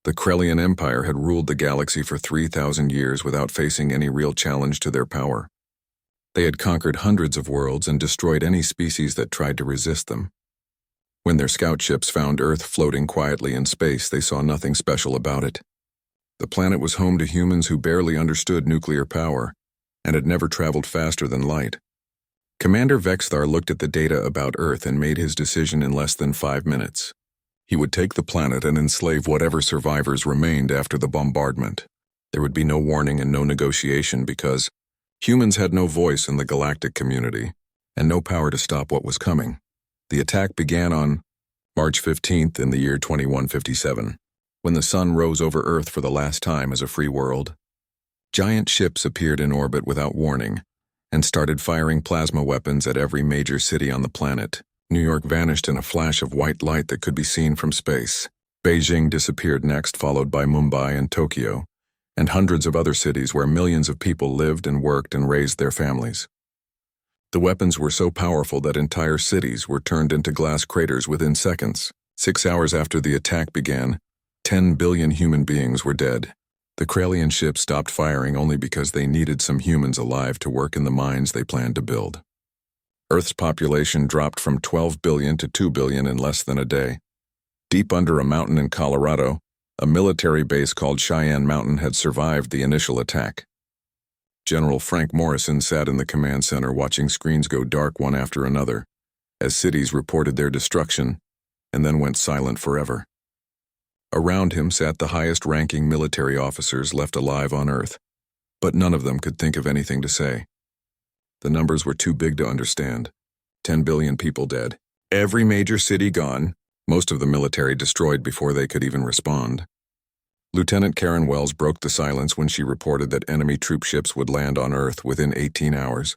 The Krellian Empire had ruled the galaxy for 3,000 years without facing any real challenge to their power. They had conquered hundreds of worlds and destroyed any species that tried to resist them. When their scout ships found Earth floating quietly in space, they saw nothing special about it. The planet was home to humans who barely understood nuclear power and had never traveled faster than light. Commander Vexthar looked at the data about Earth and made his decision in less than 5 minutes. He would take the planet and enslave whatever survivors remained after the bombardment. There would be no warning and no negotiation because humans had no voice in the galactic community and no power to stop what was coming. The attack began on March 15th in the year 2157, when the sun rose over Earth for the last time as a free world. Giant ships appeared in orbit without warning and started firing plasma weapons at every major city on the planet. New York vanished in a flash of white light that could be seen from space. Beijing disappeared next, followed by Mumbai and Tokyo, and hundreds of other cities where millions of people lived and worked and raised their families. The weapons were so powerful that entire cities were turned into glass craters within seconds. 6 hours after the attack began, 10 billion human beings were dead. The Krellian ships stopped firing only because they needed some humans alive to work in the mines they planned to build. Earth's population dropped from 12 billion to 2 billion in less than a day. Deep under a mountain in Colorado, a military base called Cheyenne Mountain had survived the initial attack. General Frank Morrison sat in the command center watching screens go dark one after another, as cities reported their destruction and then went silent forever. Around him sat the highest-ranking military officers left alive on Earth, but none of them could think of anything to say. The numbers were too big to understand. 10 billion people dead. Every major city gone, most of the military destroyed before they could even respond. Lieutenant Karen Wells broke the silence when she reported that enemy troop ships would land on Earth within 18 hours.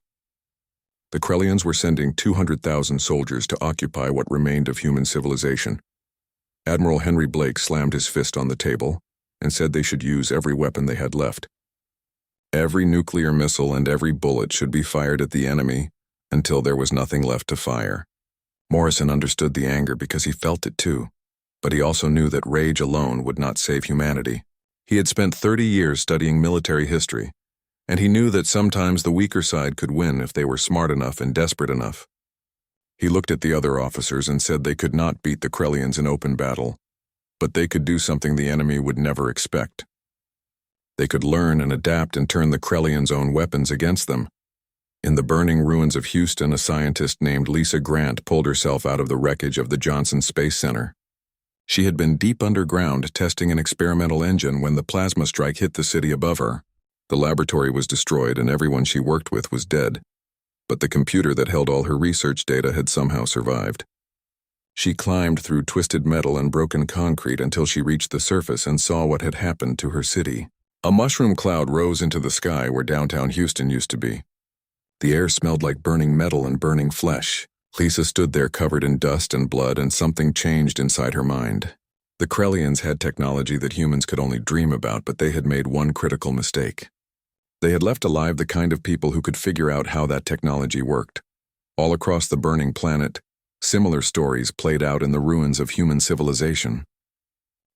The Krellians were sending 200,000 soldiers to occupy what remained of human civilization. Admiral Henry Blake slammed his fist on the table and said they should use every weapon they had left. Every nuclear missile and every bullet should be fired at the enemy until there was nothing left to fire. Morrison understood the anger because he felt it too, but he also knew that rage alone would not save humanity. He had spent 30 years studying military history, and he knew that sometimes the weaker side could win if they were smart enough and desperate enough. He looked at the other officers and said they could not beat the Krellians in open battle, but they could do something the enemy would never expect. They could learn and adapt and turn the Krellians' own weapons against them. In the burning ruins of Houston, a scientist named Lisa Grant pulled herself out of the wreckage of the Johnson Space Center. She had been deep underground testing an experimental engine when the plasma strike hit the city above her. The laboratory was destroyed and everyone she worked with was dead, but the computer that held all her research data had somehow survived. She climbed through twisted metal and broken concrete until she reached the surface and saw what had happened to her city. A mushroom cloud rose into the sky where downtown Houston used to be. The air smelled like burning metal and burning flesh. Lisa stood there covered in dust and blood, and something changed inside her mind. The Krellians had technology that humans could only dream about, but they had made one critical mistake. They had left alive the kind of people who could figure out how that technology worked. All across the burning planet, similar stories played out in the ruins of human civilization.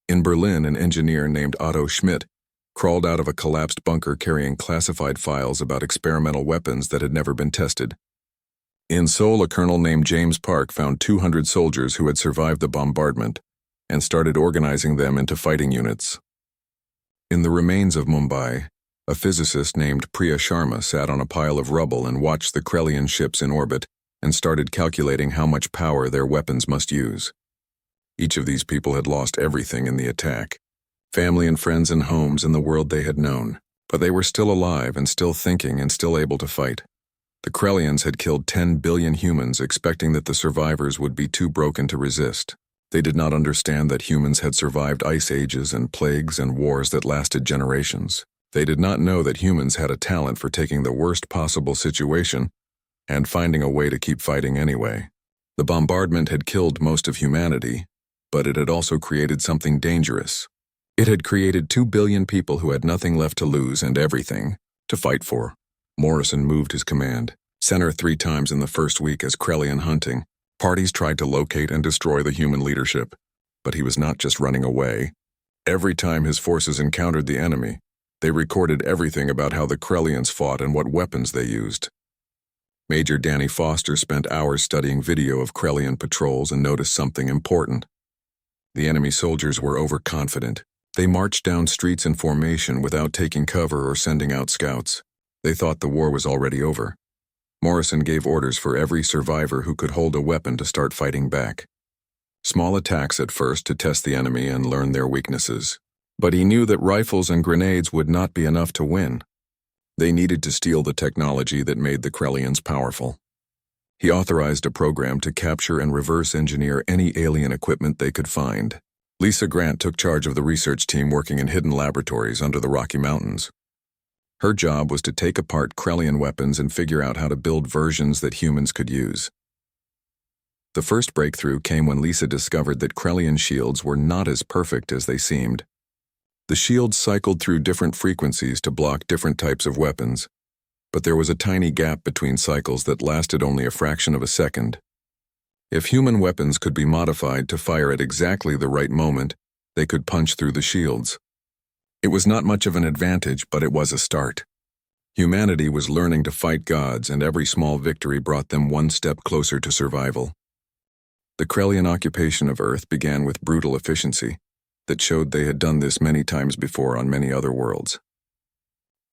In Berlin, an engineer named Otto Schmidt crawled out of a collapsed bunker carrying classified files about experimental weapons that had never been tested. In Seoul, a colonel named James Park found 200 soldiers who had survived the bombardment and started organizing them into fighting units. In the remains of Mumbai, a physicist named Priya Sharma sat on a pile of rubble and watched the Krellian ships in orbit and started calculating how much power their weapons must use. Each of these people had lost everything in the attack. Family and friends and homes in the world they had known, but they were still alive and still thinking and still able to fight. The Krellians had killed 10 billion humans, expecting that the survivors would be too broken to resist. They did not understand that humans had survived ice ages and plagues and wars that lasted generations. They did not know that humans had a talent for taking the worst possible situation and finding a way to keep fighting anyway. The bombardment had killed most of humanity, but it had also created something dangerous. It had created 2 billion people who had nothing left to lose and everything to fight for. Morrison moved his command center 3 times in the first week as Krellian hunting. Parties tried to locate and destroy the human leadership, but he was not just running away. Every time his forces encountered the enemy, they recorded everything about how the Krellians fought and what weapons they used. Major Danny Foster spent hours studying video of Krellian patrols and noticed something important. The enemy soldiers were overconfident. They marched down streets in formation without taking cover or sending out scouts. They thought the war was already over. Morrison gave orders for every survivor who could hold a weapon to start fighting back. Small attacks at first to test the enemy and learn their weaknesses. But he knew that rifles and grenades would not be enough to win. They needed to steal the technology that made the Krellians powerful. He authorized a program to capture and reverse engineer any alien equipment they could find. Lisa Grant took charge of the research team working in hidden laboratories under the Rocky Mountains. Her job was to take apart Krellian weapons and figure out how to build versions that humans could use. The first breakthrough came when Lisa discovered that Krellian shields were not as perfect as they seemed. The shields cycled through different frequencies to block different types of weapons, but there was a tiny gap between cycles that lasted only a fraction of a second. If human weapons could be modified to fire at exactly the right moment, they could punch through the shields. It was not much of an advantage, but it was a start. Humanity was learning to fight gods, and every small victory brought them one step closer to survival. The Krellian occupation of Earth began with brutal efficiency that showed they had done this many times before on many other worlds.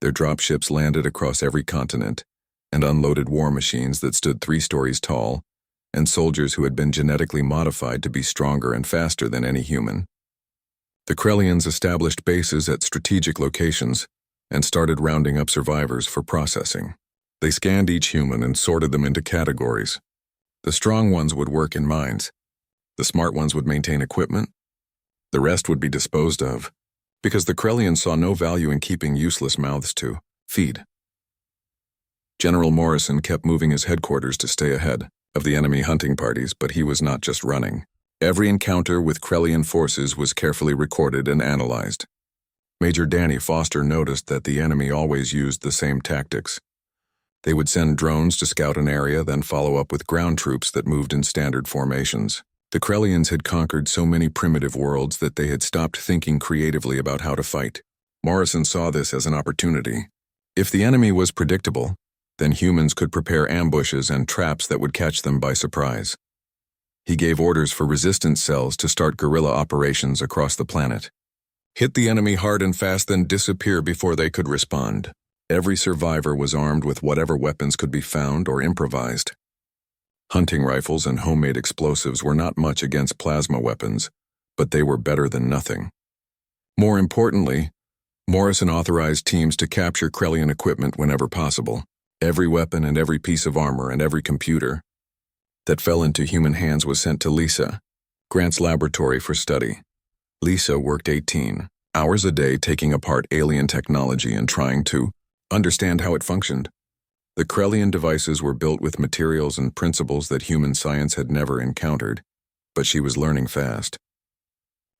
Their dropships landed across every continent and unloaded war machines that stood 3 stories tall, and soldiers who had been genetically modified to be stronger and faster than any human. The Krellians established bases at strategic locations and started rounding up survivors for processing. They scanned each human and sorted them into categories. The strong ones would work in mines. The smart ones would maintain equipment. The rest would be disposed of, because the Krellians saw no value in keeping useless mouths to feed. General Morrison kept moving his headquarters to stay ahead of the enemy hunting parties, but he was not just running. Every encounter with Krellian forces was carefully recorded and analyzed. Major Danny Foster noticed that the enemy always used the same tactics. They would send drones to scout an area, then follow up with ground troops that moved in standard formations. The Krellians had conquered so many primitive worlds that they had stopped thinking creatively about how to fight. Morrison saw this as an opportunity. If the enemy was predictable, then humans could prepare ambushes and traps that would catch them by surprise. He gave orders for resistance cells to start guerrilla operations across the planet. Hit the enemy hard and fast, then disappear before they could respond. Every survivor was armed with whatever weapons could be found or improvised. Hunting rifles and homemade explosives were not much against plasma weapons, but they were better than nothing. More importantly, Morrison authorized teams to capture Krellian equipment whenever possible. Every weapon and every piece of armor and every computer that fell into human hands was sent to Lisa, Grant's laboratory, for study. Lisa worked 18 hours a day taking apart alien technology and trying to understand how it functioned. The Krellian devices were built with materials and principles that human science had never encountered, but she was learning fast.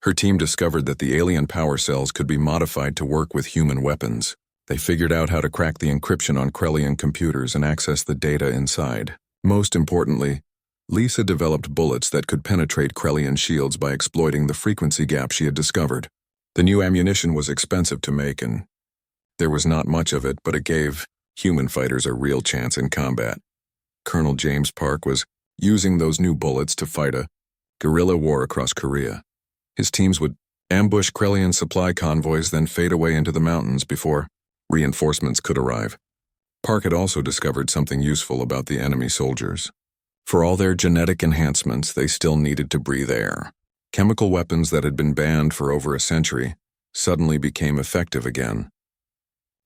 Her team discovered that the alien power cells could be modified to work with human weapons. They figured out how to crack the encryption on Krellian computers and access the data inside. Most importantly, Lisa developed bullets that could penetrate Krellian shields by exploiting the frequency gap she had discovered. The new ammunition was expensive to make, and there was not much of it, but it gave human fighters a real chance in combat. Colonel James Park was using those new bullets to fight a guerrilla war across Korea. His teams would ambush Krellian supply convoys, then fade away into the mountains before reinforcements could arrive. Park had also discovered something useful about the enemy soldiers. For all their genetic enhancements, they still needed to breathe air. Chemical weapons that had been banned for over a century suddenly became effective again.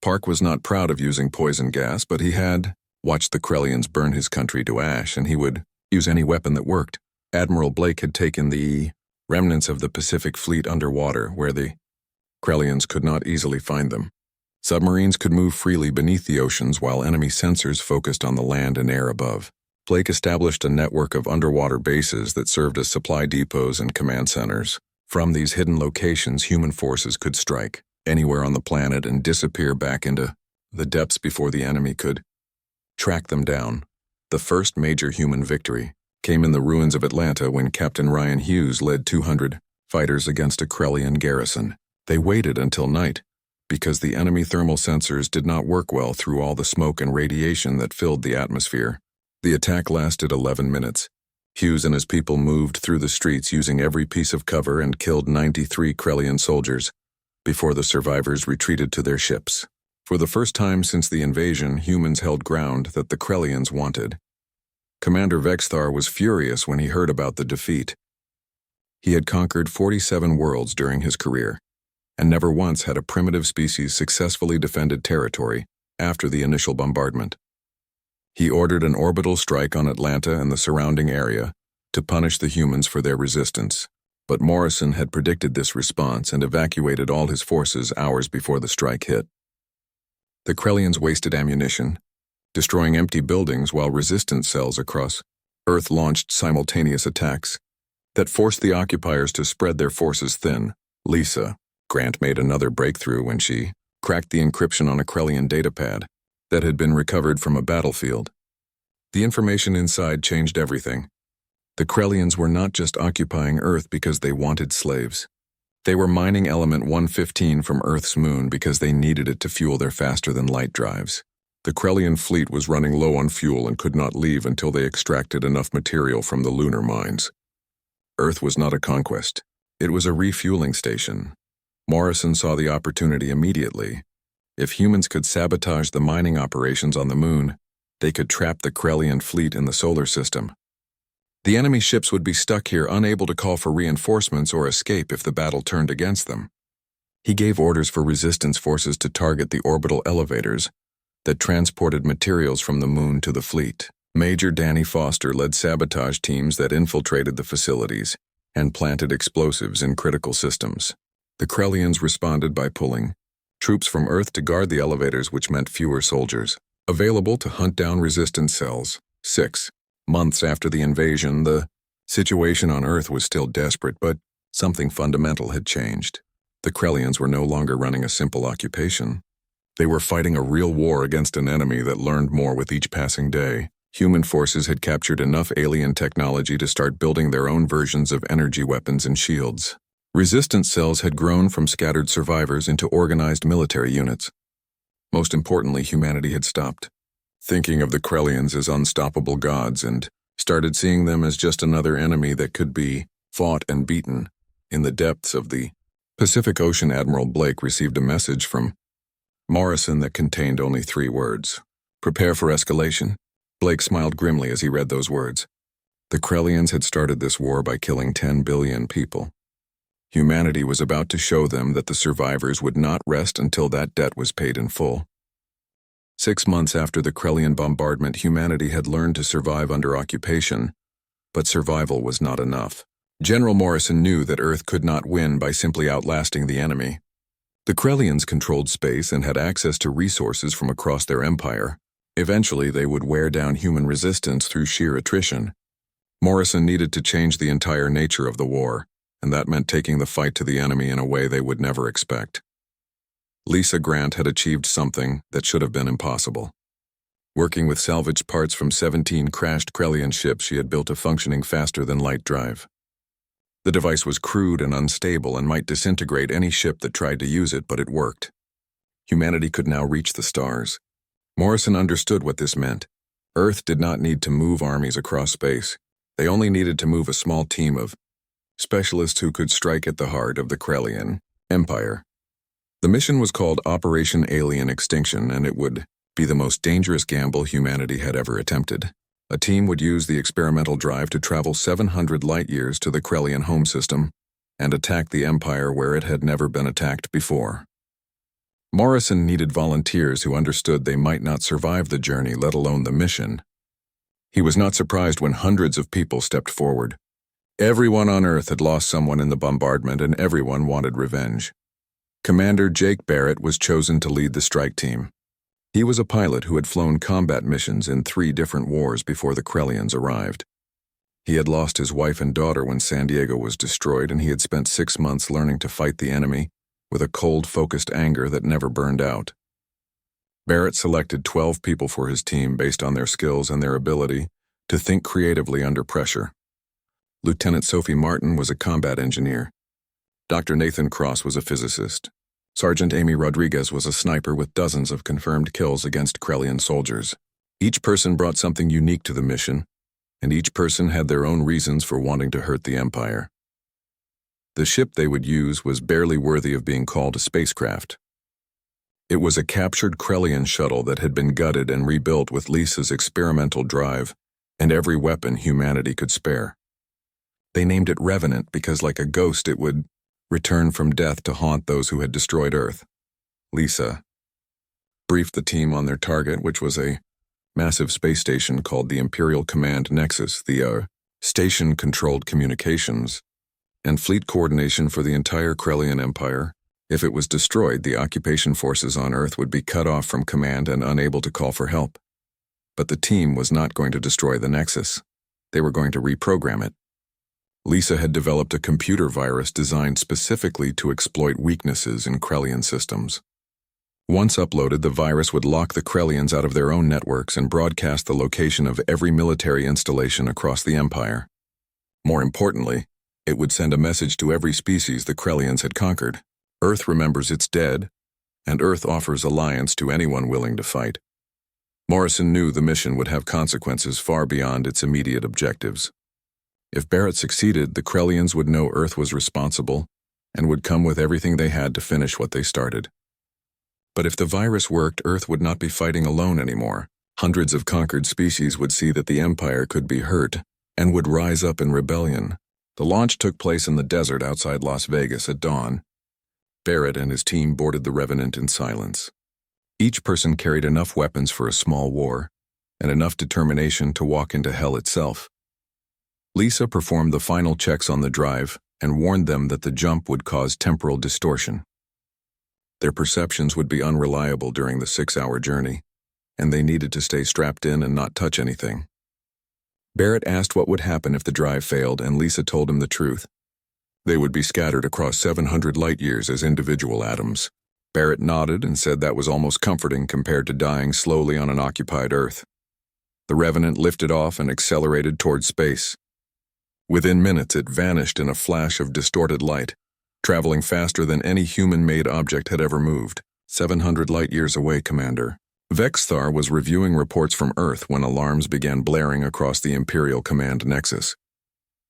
Park was not proud of using poison gas, but he had watched the Krellians burn his country to ash, and he would use any weapon that worked. Admiral Blake had taken the remnants of the Pacific Fleet underwater, where the Krellians could not easily find them. Submarines could move freely beneath the oceans while enemy sensors focused on the land and air above. Blake established a network of underwater bases that served as supply depots and command centers. From these hidden locations, human forces could strike anywhere on the planet and disappear back into the depths before the enemy could track them down. The first major human victory came in the ruins of Atlanta when Captain Ryan Hughes led 200 fighters against a Krellian garrison. They waited until night, because the enemy thermal sensors did not work well through all the smoke and radiation that filled the atmosphere. The attack lasted 11 minutes. Hughes and his people moved through the streets using every piece of cover and killed 93 Krellian soldiers before the survivors retreated to their ships. For the first time since the invasion, humans held ground that the Krellians wanted. Commander Vexthar was furious when he heard about the defeat. He had conquered 47 worlds during his career, and never once had a primitive species successfully defended territory after the initial bombardment. He ordered an orbital strike on Atlanta and the surrounding area to punish the humans for their resistance, but Morrison had predicted this response and evacuated all his forces hours before the strike hit. The Krellians wasted ammunition, destroying empty buildings while resistance cells across Earth launched simultaneous attacks that forced the occupiers to spread their forces thin. Lisa Grant made another breakthrough when she cracked the encryption on a Krellian datapad that had been recovered from a battlefield. The information inside changed everything. The Krellians were not just occupying Earth because they wanted slaves. They were mining element 115 from Earth's moon because they needed it to fuel their faster-than-light drives. The Krellian fleet was running low on fuel and could not leave until they extracted enough material from the lunar mines. Earth was not a conquest. It was a refueling station. Morrison saw the opportunity immediately. If humans could sabotage the mining operations on the moon, they could trap the Krellian fleet in the solar system. The enemy ships would be stuck here, unable to call for reinforcements or escape if the battle turned against them. He gave orders for resistance forces to target the orbital elevators that transported materials from the moon to the fleet. Major Danny Foster led sabotage teams that infiltrated the facilities and planted explosives in critical systems. The Krellians responded by pulling troops from Earth to guard the elevators, which meant fewer soldiers available to hunt down resistance cells. 6 months after the invasion, the situation on Earth was still desperate, but something fundamental had changed. The Krellians were no longer running a simple occupation. They were fighting a real war against an enemy that learned more with each passing day. Human forces had captured enough alien technology to start building their own versions of energy weapons and shields. Resistance cells had grown from scattered survivors into organized military units. Most importantly, humanity had stopped thinking of the Krellians as unstoppable gods and started seeing them as just another enemy that could be fought and beaten. In the depths of the Pacific Ocean, Admiral Blake received a message from Morrison that contained only 3 words. Prepare for escalation. Blake smiled grimly as he read those words. The Krellians had started this war by killing 10 billion people. Humanity was about to show them that the survivors would not rest until that debt was paid in full. 6 months after the Krellian bombardment, humanity had learned to survive under occupation, but survival was not enough. General Morrison knew that Earth could not win by simply outlasting the enemy. The Krellians controlled space and had access to resources from across their empire. Eventually, they would wear down human resistance through sheer attrition. Morrison needed to change the entire nature of the war, and that meant taking the fight to the enemy in a way they would never expect. Lisa Grant had achieved something that should have been impossible. Working with salvaged parts from 17 crashed Krellian ships, she had built a functioning faster-than-light drive. The device was crude and unstable and might disintegrate any ship that tried to use it, but it worked. Humanity could now reach the stars. Morrison understood what this meant. Earth did not need to move armies across space. They only needed to move a small team of specialists who could strike at the heart of the Krellian Empire. The mission was called Operation Alien Extinction, and it would be the most dangerous gamble humanity had ever attempted. A team would use the experimental drive to travel 700 light-years to the Krellian home system and attack the Empire where it had never been attacked before. Morrison needed volunteers who understood they might not survive the journey, let alone the mission. He was not surprised when hundreds of people stepped forward. Everyone on Earth had lost someone in the bombardment, and everyone wanted revenge. Commander Jake Barrett was chosen to lead the strike team. He was a pilot who had flown combat missions in 3 different wars before the Krellians arrived. He had lost his wife and daughter when San Diego was destroyed, and he had spent 6 months learning to fight the enemy with a cold, focused anger that never burned out. Barrett selected 12 people for his team based on their skills and their ability to think creatively under pressure. Lieutenant Sophie Martin was a combat engineer. Dr. Nathan Cross was a physicist. Sergeant Amy Rodriguez was a sniper with dozens of confirmed kills against Krellian soldiers. Each person brought something unique to the mission, and each person had their own reasons for wanting to hurt the Empire. The ship they would use was barely worthy of being called a spacecraft. It was a captured Krellian shuttle that had been gutted and rebuilt with Lisa's experimental drive and every weapon humanity could spare. They named it Revenant because, like a ghost, it would return from death to haunt those who had destroyed Earth. Lisa briefed the team on their target, which was a massive space station called the Imperial Command Nexus. The station controlled communications and fleet coordination for the entire Krellian Empire. If it was destroyed, the occupation forces on Earth would be cut off from command and unable to call for help. But the team was not going to destroy the Nexus. They were going to reprogram it. Lisa had developed a computer virus designed specifically to exploit weaknesses in Krellian systems. Once uploaded, the virus would lock the Krellians out of their own networks and broadcast the location of every military installation across the Empire. More importantly, it would send a message to every species the Krellians had conquered. Earth remembers its dead, and Earth offers alliance to anyone willing to fight. Morrison knew the mission would have consequences far beyond its immediate objectives. If Barrett succeeded, the Krellians would know Earth was responsible and would come with everything they had to finish what they started. But if the virus worked, Earth would not be fighting alone anymore. Hundreds of conquered species would see that the Empire could be hurt and would rise up in rebellion. The launch took place in the desert outside Las Vegas at dawn. Barrett and his team boarded the Revenant in silence. Each person carried enough weapons for a small war and enough determination to walk into hell itself. Lisa performed the final checks on the drive and warned them that the jump would cause temporal distortion. Their perceptions would be unreliable during the 6-hour journey, and they needed to stay strapped in and not touch anything. Barrett asked what would happen if the drive failed, and Lisa told him the truth. They would be scattered across 700 light-years as individual atoms. Barrett nodded and said that was almost comforting compared to dying slowly on an occupied Earth. The Revenant lifted off and accelerated toward space. Within minutes, it vanished in a flash of distorted light, traveling faster than any human-made object had ever moved. 700 light-years away, Commander. Vexthar was reviewing reports from Earth when alarms began blaring across the Imperial Command Nexus.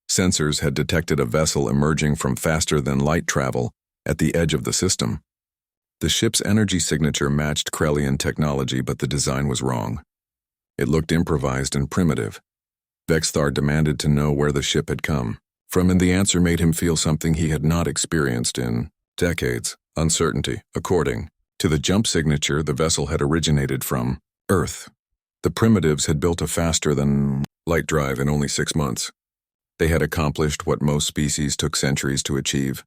Sensors had detected a vessel emerging from faster-than-light travel at the edge of the system. The ship's energy signature matched Krellian technology, but the design was wrong. It looked improvised and primitive. Vexthar demanded to know where the ship had come from, and the answer made him feel something he had not experienced in decades: uncertainty. According to the jump signature, the vessel had originated from Earth. The primitives had built a faster-than-light drive in only 6 months. They had accomplished what most species took centuries to achieve,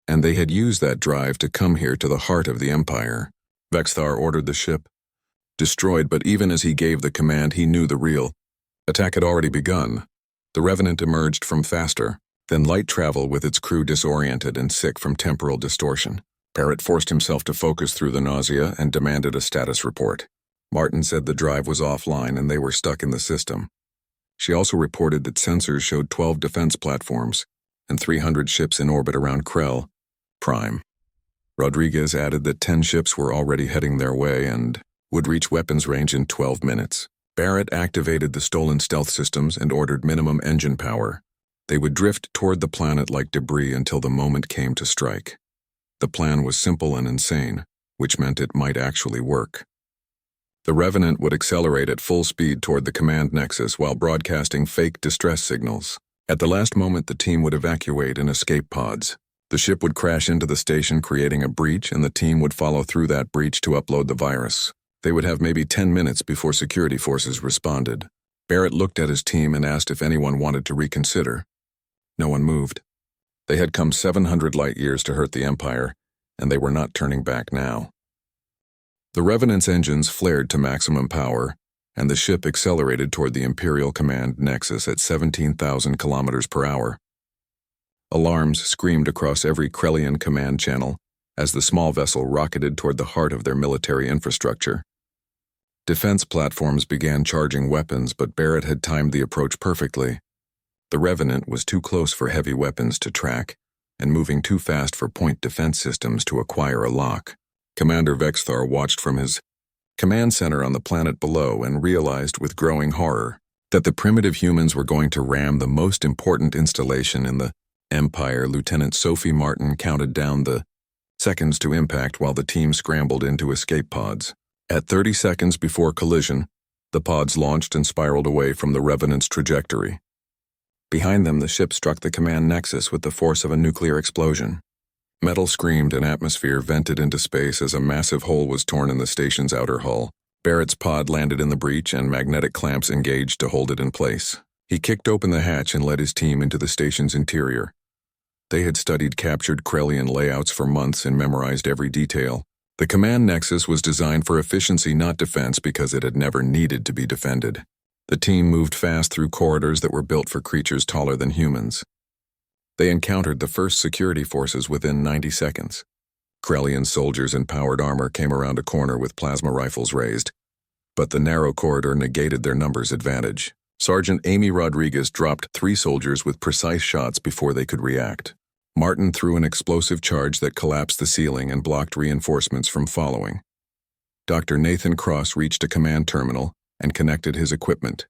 and they had used that drive to come here to the heart of the Empire. Vexthar ordered the ship destroyed, but even as he gave the command, he knew the real attack had already begun. The Revenant emerged from faster-than-light travel with its crew disoriented and sick from temporal distortion. Barrett forced himself to focus through the nausea and demanded a status report. Martin said the drive was offline and they were stuck in the system. She also reported that sensors showed 12 defense platforms and 300 ships in orbit around Krell Prime. Rodriguez added that 10 ships were already heading their way and would reach weapons range in 12 minutes. Barrett activated the stolen stealth systems and ordered minimum engine power. They would drift toward the planet like debris until the moment came to strike. The plan was simple and insane, which meant it might actually work. The Revenant would accelerate at full speed toward the command nexus while broadcasting fake distress signals. At the last moment, the team would evacuate in escape pods. The ship would crash into the station, creating a breach, and the team would follow through that breach to upload the virus. They would have maybe 10 minutes before security forces responded. Barrett looked at his team and asked if anyone wanted to reconsider. No one moved. They had come 700 light-years to hurt the Empire, and they were not turning back now. The Revenant's engines flared to maximum power, and the ship accelerated toward the Imperial Command Nexus at 17,000 kilometers per hour. Alarms screamed across every Krellian command channel as the small vessel rocketed toward the heart of their military infrastructure. Defense platforms began charging weapons, but Barrett had timed the approach perfectly. The Revenant was too close for heavy weapons to track, and moving too fast for point defense systems to acquire a lock. Commander Vexthar watched from his command center on the planet below and realized with growing horror that the primitive humans were going to ram the most important installation in the Empire. Lieutenant Sophie Martin counted down the seconds to impact while the team scrambled into escape pods. At 30 seconds before collision, the pods launched and spiraled away from the Revenant's trajectory. Behind them, the ship struck the command nexus with the force of a nuclear explosion. Metal screamed and atmosphere vented into space as a massive hole was torn in the station's outer hull. Barrett's pod landed in the breach and magnetic clamps engaged to hold it in place. He kicked open the hatch and led his team into the station's interior. They had studied captured Krellian layouts for months and memorized every detail. The command nexus was designed for efficiency, not defense, because it had never needed to be defended. The team moved fast through corridors that were built for creatures taller than humans. They encountered the first security forces within 90 seconds. Krellian soldiers in powered armor came around a corner with plasma rifles raised, but the narrow corridor negated their numbers advantage. Sergeant Amy Rodriguez dropped 3 soldiers with precise shots before they could react. Martin threw an explosive charge that collapsed the ceiling and blocked reinforcements from following. Dr. Nathan Cross reached a command terminal and connected his equipment.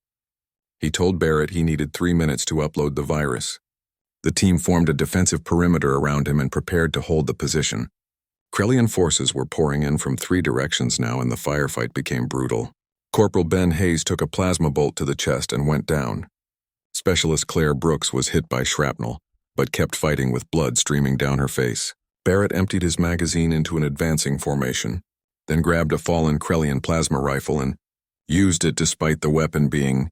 He told Barrett he needed 3 minutes to upload the virus. The team formed a defensive perimeter around him and prepared to hold the position. Krellian forces were pouring in from 3 directions now, and the firefight became brutal. Corporal Ben Hayes took a plasma bolt to the chest and went down. Specialist Claire Brooks was hit by shrapnel, but kept fighting with blood streaming down her face. Barrett emptied his magazine into an advancing formation, then grabbed a fallen Krellian plasma rifle and used it despite the weapon being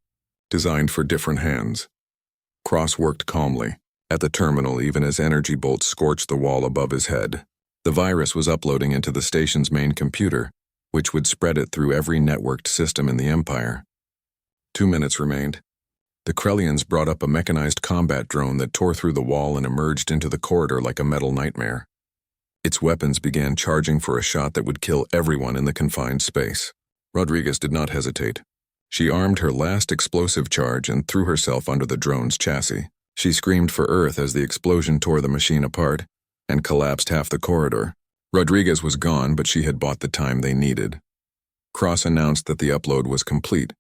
designed for different hands. Cross worked calmly at the terminal even as energy bolts scorched the wall above his head. The virus was uploading into the station's main computer, which would spread it through every networked system in the Empire. 2 minutes remained. The Krellians brought up a mechanized combat drone that tore through the wall and emerged into the corridor like a metal nightmare. Its weapons began charging for a shot that would kill everyone in the confined space. Rodriguez did not hesitate. She armed her last explosive charge and threw herself under the drone's chassis. She screamed for Earth as the explosion tore the machine apart and collapsed half the corridor. Rodriguez was gone, but she had bought the time they needed. Cross announced that the upload was complete.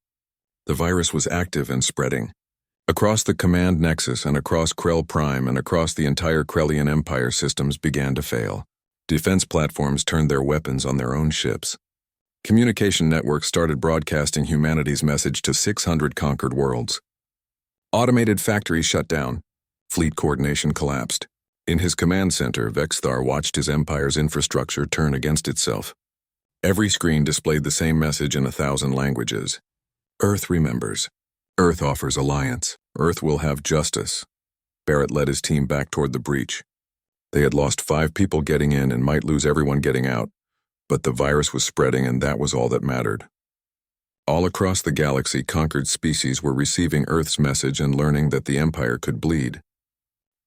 The virus was active and spreading. Across the command nexus and across Krell Prime and across the entire Krellian Empire, systems began to fail. Defense platforms turned their weapons on their own ships. Communication networks started broadcasting humanity's message to 600 conquered worlds. Automated factories shut down. Fleet coordination collapsed. In his command center, Vexthar watched his empire's infrastructure turn against itself. Every screen displayed the same message in 1,000 languages. Earth remembers. Earth offers alliance. Earth will have justice. Barrett led his team back toward the breach. They had lost 5 people getting in and might lose everyone getting out, but the virus was spreading and that was all that mattered. All across the galaxy, conquered species were receiving Earth's message and learning that the Empire could bleed.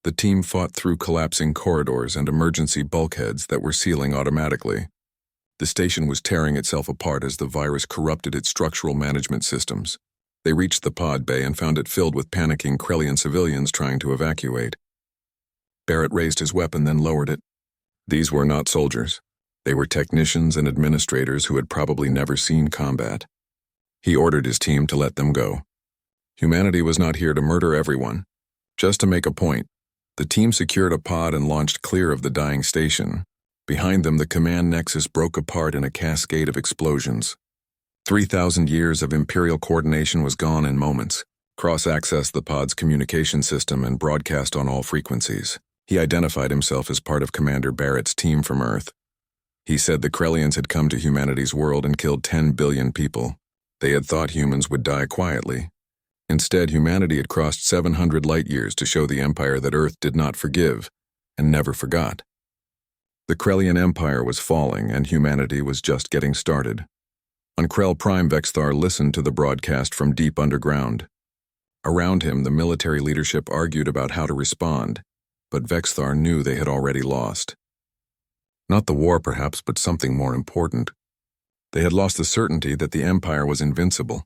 The team fought through collapsing corridors and emergency bulkheads that were sealing automatically. The station was tearing itself apart as the virus corrupted its structural management systems. They reached the pod bay and found it filled with panicking Krellian civilians trying to evacuate. Barrett raised his weapon, then lowered it. These were not soldiers. They were technicians and administrators who had probably never seen combat. He ordered his team to let them go. Humanity was not here to murder everyone. Just to make a point, the team secured a pod and launched clear of the dying station. Behind them, the command nexus broke apart in a cascade of explosions. 3,000 years of Imperial coordination was gone in moments. Cross accessed the pod's communication system and broadcast on all frequencies. He identified himself as part of Commander Barrett's team from Earth. He said the Krellians had come to humanity's world and killed 10 billion people. They had thought humans would die quietly. Instead, humanity had crossed 700 light-years to show the Empire that Earth did not forgive and never forgot. The Krellian Empire was falling and humanity was just getting started. On Krell Prime, Vexthar listened to the broadcast from deep underground. Around him, the military leadership argued about how to respond, but Vexthar knew they had already lost. Not the war, perhaps, but something more important. They had lost the certainty that the Empire was invincible.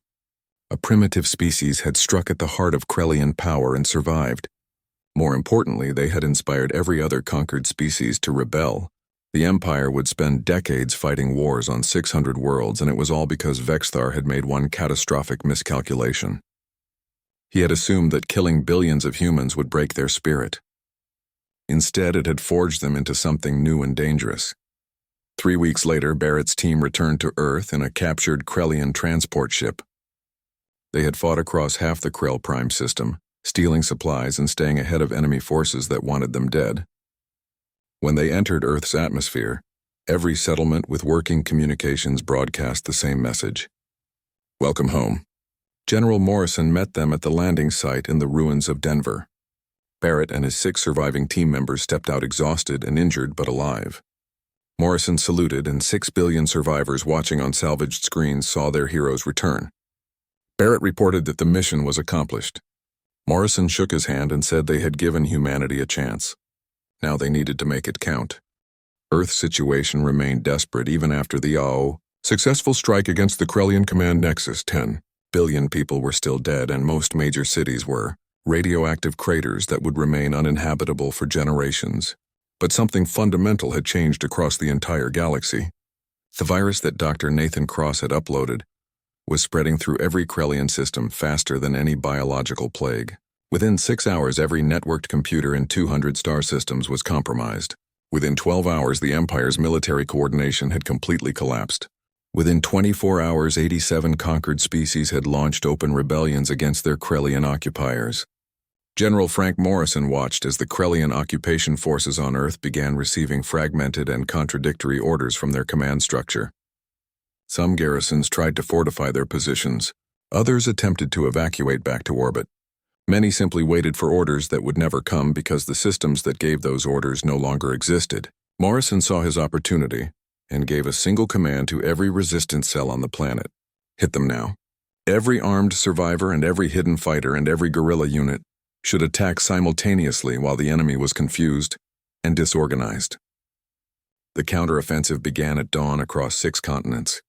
A primitive species had struck at the heart of Krellian power and survived. More importantly, they had inspired every other conquered species to rebel. The Empire would spend decades fighting wars on 600 worlds, and it was all because Vexthar had made one catastrophic miscalculation. He had assumed that killing billions of humans would break their spirit. Instead, it had forged them into something new and dangerous. 3 weeks later, Barrett's team returned to Earth in a captured Krellian transport ship. They had fought across half the Krell Prime system, stealing supplies and staying ahead of enemy forces that wanted them dead. When they entered Earth's atmosphere, every settlement with working communications broadcast the same message. Welcome home. General Morrison met them at the landing site in the ruins of Denver. Barrett and his 6 surviving team members stepped out exhausted and injured but alive. Morrison saluted, and 6 billion survivors watching on salvaged screens saw their heroes return. Barrett reported that the mission was accomplished. Morrison shook his hand and said they had given humanity a chance. Now they needed to make it count. Earth's situation remained desperate even after the successful strike against the Krellian command nexus. 10 billion people were still dead, and most major cities were radioactive craters that would remain uninhabitable for generations. But something fundamental had changed across the entire galaxy. The virus that Dr. Nathan Cross had uploaded was spreading through every Krellian system faster than any biological plague. Within 6 hours, every networked computer in 200 star systems was compromised. Within 12 hours, the Empire's military coordination had completely collapsed. Within 24 hours, 87 conquered species had launched open rebellions against their Krellian occupiers. General Frank Morrison watched as the Krellian occupation forces on Earth began receiving fragmented and contradictory orders from their command structure. Some garrisons tried to fortify their positions. Others attempted to evacuate back to orbit. Many simply waited for orders that would never come because the systems that gave those orders no longer existed. Morrison saw his opportunity and gave a single command to every resistance cell on the planet. Hit them now. Every armed survivor and every hidden fighter and every guerrilla unit should attack simultaneously while the enemy was confused and disorganized. The counteroffensive began at dawn across 6 continents.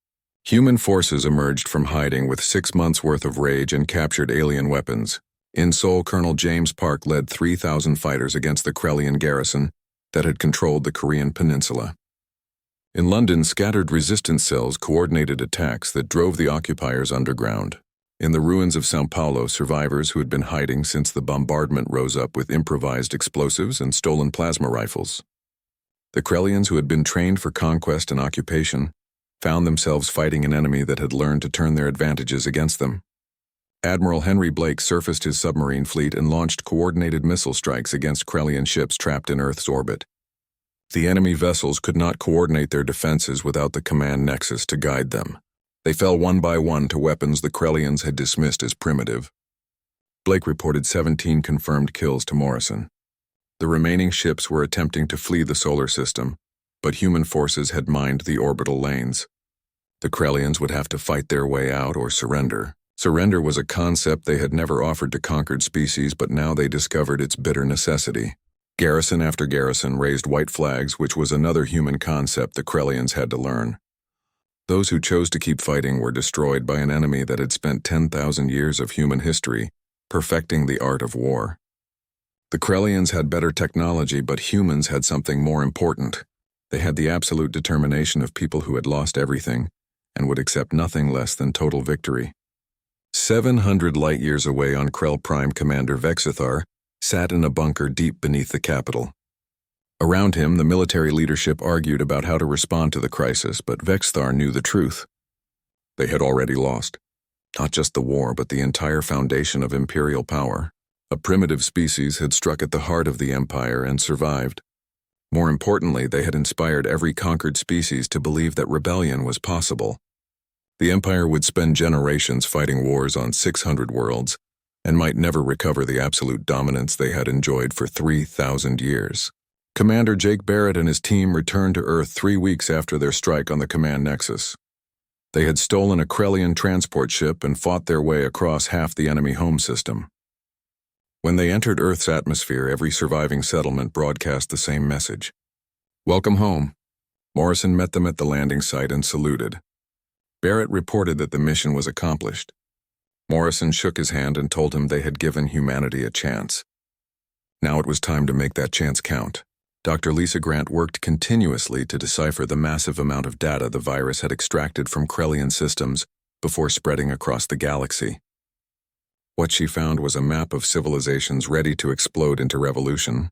Human forces emerged from hiding with 6 months' worth of rage and captured alien weapons. In Seoul, Colonel James Park led 3,000 fighters against the Krellian garrison that had controlled the Korean peninsula. In London, scattered resistance cells coordinated attacks that drove the occupiers underground. In the ruins of São Paulo, survivors who had been hiding since the bombardment rose up with improvised explosives and stolen plasma rifles. The Krellians, who had been trained for conquest and occupation, found themselves fighting an enemy that had learned to turn their advantages against them. Admiral Henry Blake surfaced his submarine fleet and launched coordinated missile strikes against Krellian ships trapped in Earth's orbit. The enemy vessels could not coordinate their defenses without the command nexus to guide them. They fell one by one to weapons the Krellians had dismissed as primitive. Blake reported 17 confirmed kills to Morrison. The remaining ships were attempting to flee the solar system, but human forces had mined the orbital lanes. The Krellians would have to fight their way out or surrender. Surrender was a concept they had never offered to conquered species, but now they discovered its bitter necessity. Garrison after garrison raised white flags, which was another human concept the Krellians had to learn. Those who chose to keep fighting were destroyed by an enemy that had spent 10,000 years of human history perfecting the art of war. The Krellians had better technology, but humans had something more important. They had the absolute determination of people who had lost everything and would accept nothing less than total victory. 700 light-years away on Krell Prime, Commander Vexithar sat in a bunker deep beneath the capital. Around him, the military leadership argued about how to respond to the crisis, but Vexthar knew the truth. They had already lost. Not just the war, but the entire foundation of imperial power. A primitive species had struck at the heart of the Empire and survived. More importantly, they had inspired every conquered species to believe that rebellion was possible. The Empire would spend generations fighting wars on 600 worlds and might never recover the absolute dominance they had enjoyed for 3,000 years. Commander Jake Barrett and his team returned to Earth 3 weeks after their strike on the command nexus. They had stolen a Krellian transport ship and fought their way across half the enemy home system. When they entered Earth's atmosphere, every surviving settlement broadcast the same message. Welcome home. Morrison met them at the landing site and saluted. Barrett reported that the mission was accomplished. Morrison shook his hand and told him they had given humanity a chance. Now it was time to make that chance count. Dr. Lisa Grant worked continuously to decipher the massive amount of data the virus had extracted from Krellian systems before spreading across the galaxy. What she found was a map of civilizations ready to explode into revolution.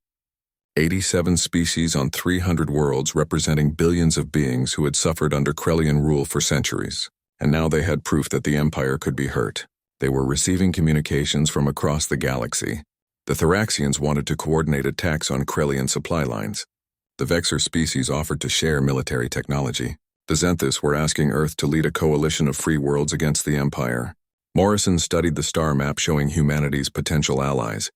87 species on 300 worlds representing billions of beings who had suffered under Krellian rule for centuries. And now they had proof that the Empire could be hurt. They were receiving communications from across the galaxy. The Thoraxians wanted to coordinate attacks on Krellian supply lines. The Vexor species offered to share military technology. The Xenthus were asking Earth to lead a coalition of free worlds against the Empire. Morrison studied the star map showing humanity's potential allies.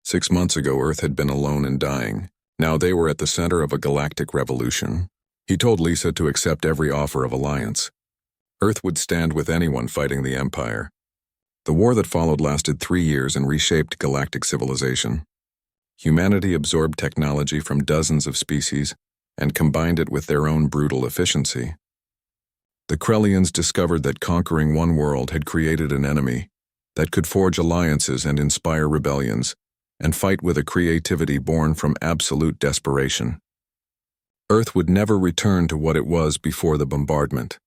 6 months ago, Earth had been alone and dying. Now they were at the center of a galactic revolution. He told Lisa to accept every offer of alliance. Earth would stand with anyone fighting the Empire. The war that followed lasted 3 years and reshaped galactic civilization. Humanity absorbed technology from dozens of species and combined it with their own brutal efficiency. The Krellians discovered that conquering one world had created an enemy that could forge alliances and inspire rebellions, and fight with a creativity born from absolute desperation. Earth would never return to what it was before the bombardment.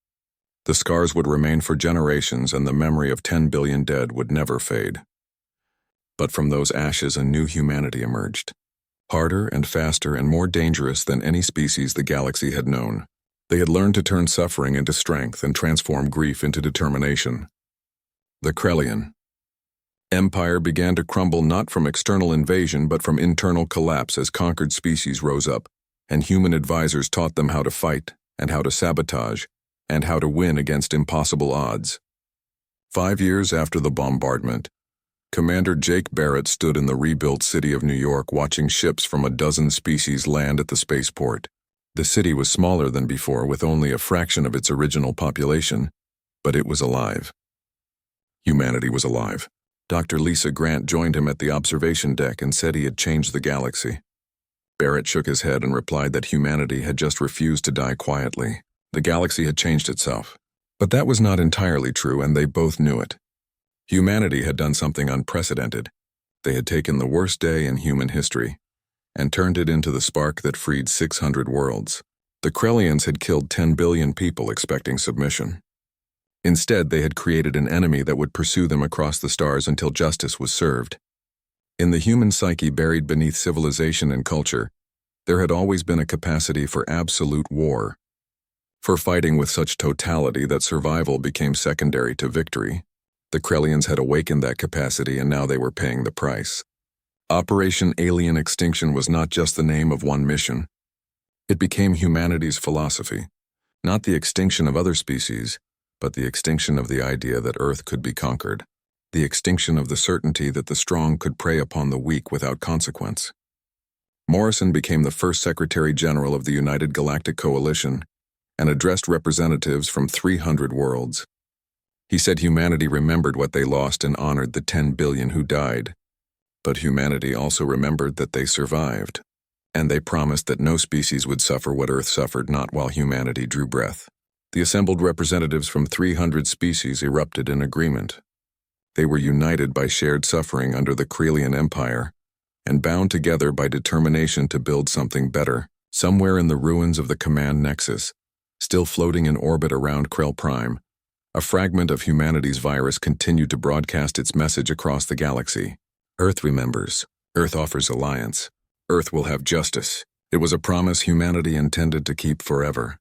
The scars would remain for generations, and the memory of 10 billion dead would never fade. But from those ashes a new humanity emerged. Harder and faster and more dangerous than any species the galaxy had known. They had learned to turn suffering into strength and transform grief into determination. The Krellian Empire began to crumble not from external invasion but from internal collapse as conquered species rose up, and human advisors taught them how to fight and how to sabotage and how to win against impossible odds. 5 years after the bombardment, Commander Jake Barrett stood in the rebuilt city of New York watching ships from a dozen species land at the spaceport. The city was smaller than before with only a fraction of its original population, but it was alive. Humanity was alive. Dr. Lisa Grant joined him at the observation deck and said he had changed the galaxy. Barrett shook his head and replied that humanity had just refused to die quietly. The galaxy had changed itself. But that was not entirely true, and they both knew it. Humanity had done something unprecedented. They had taken the worst day in human history and turned it into the spark that freed 600 worlds. The Krellians had killed 10 billion people expecting submission. Instead, they had created an enemy that would pursue them across the stars until justice was served. In the human psyche buried beneath civilization and culture, there had always been a capacity for absolute war, for fighting with such totality that survival became secondary to victory. The Krellians had awakened that capacity, and now they were paying the price. Operation Alien Extinction was not just the name of one mission. It became humanity's philosophy, not the extinction of other species, but the extinction of the idea that Earth could be conquered, the extinction of the certainty that the strong could prey upon the weak without consequence. Morrison became the first Secretary General of the United Galactic Coalition and addressed representatives from 300 worlds. He said humanity remembered what they lost and honored the 10 billion who died. But humanity also remembered that they survived, and they promised that no species would suffer what Earth suffered not while humanity drew breath. The assembled representatives from 300 species erupted in agreement. They were united by shared suffering under the Krellian Empire and bound together by determination to build something better. Somewhere in the ruins of the command nexus, still floating in orbit around Krell Prime, a fragment of humanity's virus continued to broadcast its message across the galaxy. Earth remembers. Earth offers alliance. Earth will have justice. It was a promise humanity intended to keep forever.